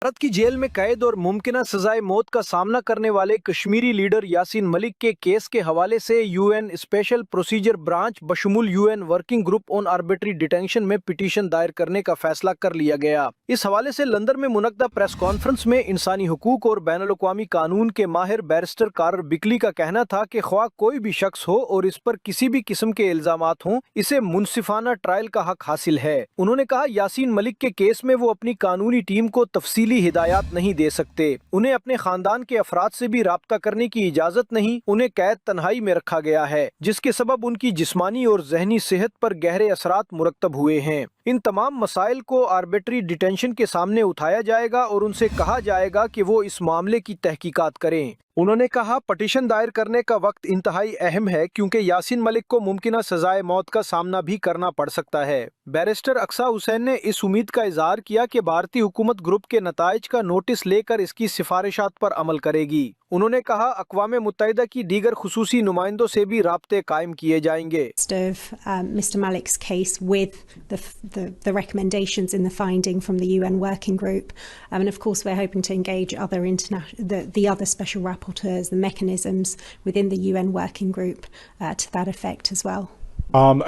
भारत की जेल में कैद और मुमकिना सजाए मौत का सामना करने वाले कश्मीरी लीडर यासीन मलिक के केस के हवाले से यूएन स्पेशल प्रोसीजर ब्रांच बशमूल UN working group on arbitrary detention में पिटीशन दायर करने का फैसला कर लिया गया। इस हवाले से लंदन में मुनक्दा प्रेस कॉन्फ्रेंस में इंसानी हुकूक और बैनुल-अक़वामी कानून के माहिर बैरिस्टर कारर बिकली का कहना था कि ख्वाह कोई भी शख्स हो और इस पर किसी भी किस्म के इल्जामात हों, इसे मुनसिफाना ट्रायल का हक हासिल है। उन्होंने कहा यासीन मलिक के केस में वो अपनी कानूनी टीम को तफसीली हिदायत नहीं दे सकते, उन्हें अपने खानदान के अफराद से भी राब्ता करने की इजाजत नहीं, उन्हें कैद तन्हाई में रखा गया है जिसके सबब उनकी जिस्मानी और जहनी सेहत पर गहरे असरात मुरतब हुए हैं। इन तमाम मसाइल को आर्बिट्री डिटेंशन के सामने उठाया जाएगा और उनसे कहा जाएगा कि वो इस मामले की तहकीकात करें। उन्होंने कहा पटिशन दायर करने का वक्त इंतहाई अहम है क्योंकि यासीन मलिक को मुमकिना सजाए मौत का सामना भी करना पड़ सकता है। बैरिस्टर अक्सा हुसैन ने इस उम्मीद का इजहार किया कि भारतीय हुकूमत ग्रुप के नताइज का नोटिस लेकर इसकी सिफारिशात पर अमल करेगी। उन्होंने कहा अक़वाम मुत्तहिदा की दीगर खुसूसी नुमाइंदों से भी राब्ते कायम किए जाएंगे। Mr. Malik's case with the recommendations in the finding from the UN working group, and of course we're hoping to engage other the other special rapporteurs, the mechanisms within the UN working group to that effect as well.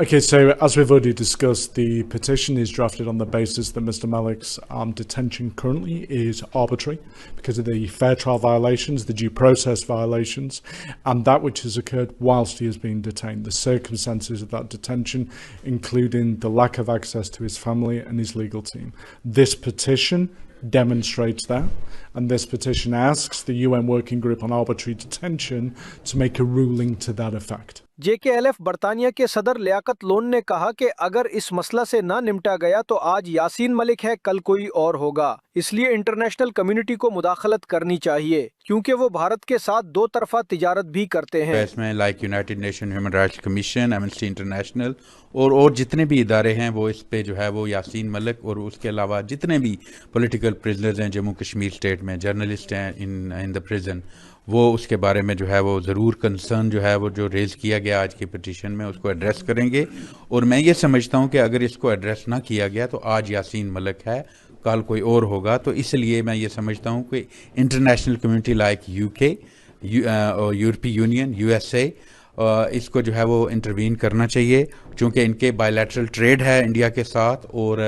Okay, so as we've already discussed, the petition is drafted on the basis that Mr. Malik's detention currently is arbitrary because of the fair trial violations, the due process violations, and that which has occurred whilst he is being detained, the circumstances of that detention, including the lack of access to his family and his legal team. This petition demonstrates that, and this petition asks the UN Working Group on Arbitrary Detention to make a ruling to that effect. JKLF बरतानिया के सदर Liaquat loan ने कहा कि अगर इस मसला से ना निपटा गया तो आज यासीन मलिक है, कल कोई और होगा, इसलिए इंटरनेशनल कम्युनिटी को मुदाखलत करनी चाहिए क्योंकि वो भारत के साथ दो तरफा तिजारत भी करते हैं। इसमें like United nation human rights commission, amnesty international और जितने भी इदारे हैं वो इस पे जो है वो यासीन मलिक और उसके अलावा जितने भी पॉलिटिकल प्रिजनर्स हैं जम्मू कश्मीर स्टेट में, जर्नलिस्ट हैं इन द प्रिजन, वो उसके बारे में जो है वो ज़रूर कंसर्न जो है वो जो रेज़ किया गया आज की पिटीशन में उसको एड्रेस करेंगे। और मैं ये समझता हूँ कि अगर इसको एड्रेस ना किया गया तो आज यासीन मलिक है, कल कोई और होगा। तो इसलिए मैं ये समझता हूँ कि इंटरनेशनल कम्युनिटी लाइक UK, यूरोपीय यूनियन, USA इसको जो है वो इंटरवीन करना चाहिए चूँकि इनके बायलैटरल ट्रेड है इंडिया के साथ और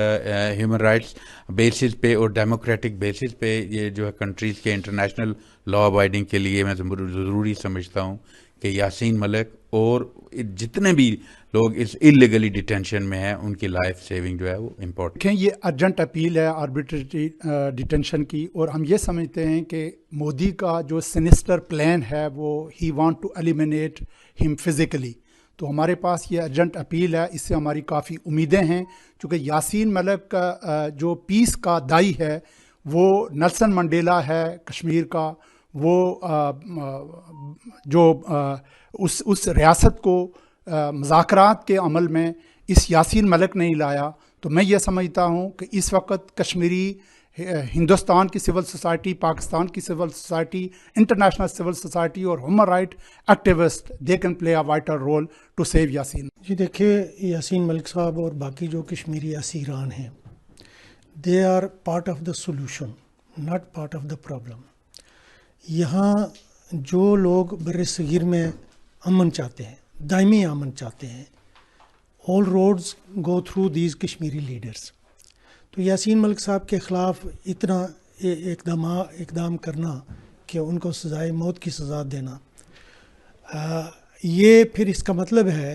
ह्यूमन राइट्स बेसिस पे और डेमोक्रेटिक बेसिस पे ये जो है कंट्रीज़ के इंटरनेशनल लॉ अबाइडिंग के लिए मैं ज़रूरी समझता हूँ कि यासीन मलिक और जितने भी लोग इस इलीगली डिटेंशन में हैं उनकी लाइफ सेविंग जो है वो इम्पोर्टेंट है। ये अर्जेंट अपील है आर्बिट्रेरी डिटेंशन की, और हम ये समझते हैं कि मोदी का जो सिनिस्टर प्लान है वो ही want to eliminate him physically, तो हमारे पास ये अर्जेंट अपील है, इससे हमारी काफ़ी उम्मीदें हैं क्योंकि यासीन मलिक का जो पीस का दाई है वो नेल्सन मंडेला है कश्मीर का, वो जो उस रियासत को मुज़ाकरात के अमल में इस यासीन मलिक ने ही लाया। तो मैं ये समझता हूँ कि इस वक्त कश्मीरी हिंदुस्तान की सिविल सोसाइटी, पाकिस्तान की civil society, international civil society और human right activist they can play a vital role to save Yasin. जी देखिए, यासीन मलिक साहब और बाकी जो कश्मीरी असीरान हैं, they are part of the solution, not part of the problem. यहाँ जो लोग बर्र-ए-सगीर में अमन चाहते हैं, दायमी अमन चाहते हैं, all roads go through these Kashmiri leaders. तो यासीन मलिक साहब के ख़िलाफ़ इतना इक़दाम करना कि उनको सज़ाए मौत की सज़ा देना, ये फिर इसका मतलब है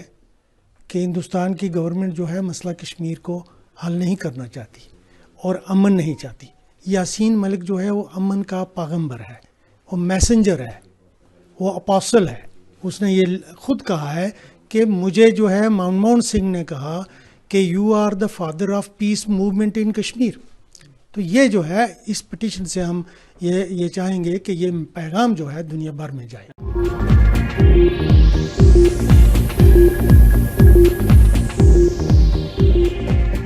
कि हिंदुस्तान की गवर्नमेंट जो है मसला कश्मीर को हल नहीं करना चाहती और अमन नहीं चाहती। यासीन मलिक जो है वो अमन का पैगंबर है, वो मैसेंजर है, वो अपोस्टल है। उसने ये खुद कहा है कि मुझे जो है मनमोहन सिंह ने कहा कि you are the father of peace movement in Kashmir. तो ये जो है इस पिटीशन से हम ये चाहेंगे कि ये पैगाम जो है दुनिया भर में जाए।